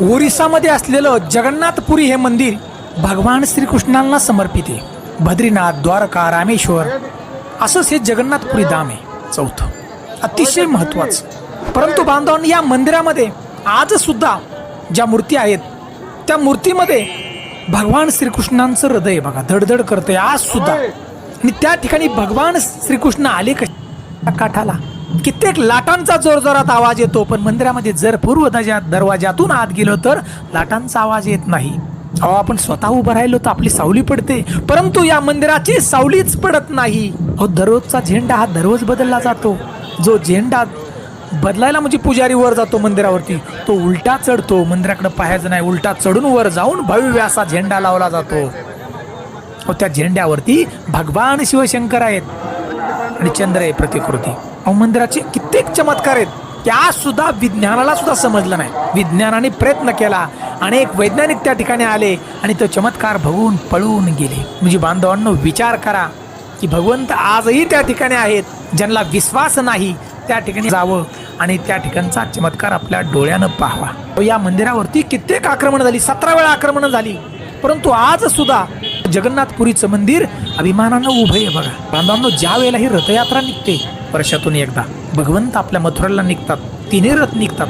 ओरिसामध्ये असलेलं जगन्नाथपुरी हे मंदिर भगवान श्रीकृष्णांना समर्पित आहे. बद्रीनाथ, द्वारका, रामेश्वर असंच हे जगन्नाथपुरी धाम आहे चौथं, अतिशय महत्वाचं. परंतु बांधवांनी या मंदिरामध्ये आज सुद्धा ज्या मूर्ती आहेत त्या मूर्तीमध्ये भगवान श्रीकृष्णांचं हृदय बघा धडधड करतंय आज सुद्धा. आणि त्या ठिकाणी भगवान श्रीकृष्ण आले कशा काठाला, कित्येक लाटांचा जोरजोरात आवाज येतो, पण मंदिरामध्ये जर पूर्व दरवाजातून आत गेलो तर लाटांचा आवाज येत नाही. अहो, आपण स्वतः उभं राहिलो तर आपली सावली पडते, परंतु या मंदिराची सावलीच पडत नाही. अहो, दररोजचा झेंडा हा दररोज बदलला जातो. जो झेंडा बदलायला म्हणजे पुजारी वर जातो मंदिरावरती, तो उलटा चढतो. मंदिराकडे पाहायचं नाही, उलटा चढून वर जाऊन भव्य असा झेंडा लावला जातो. अहो, त्या झेंड्यावरती भगवान शिवशंकर आहेत आणि चंद्र आहे प्रतिकृती. अहो, मंदिराचे कित्येक चमत्कार आहेत की आज सुद्धा विज्ञानाला सुद्धा समजलं नाही. विज्ञानाने प्रयत्न केला, अनेक वैज्ञानिक त्या ठिकाणी आले आणि तो चमत्कार बघून पळून गेले. म्हणजे बांधवांनो, विचार करा की भगवंत आजही त्या ठिकाणी आहेत. ज्यांना विश्वास नाही त्या ठिकाणी जावं आणि त्या ठिकाणचा चमत्कार आपल्या डोळ्यानं पाहावा. या मंदिरावरती कित्येक आक्रमण झाली, 17 वेळा आक्रमण झाली, परंतु आज सुद्धा जगन्नाथपुरीचं मंदिर अभिमानानं उभं आहे बघा. बांधवांनो, ज्या वेळेला ही रथयात्रा निघते वर्षातून एकदा, भगवंत आपल्या मथुरेला निघतात, 3 रथ निघतात.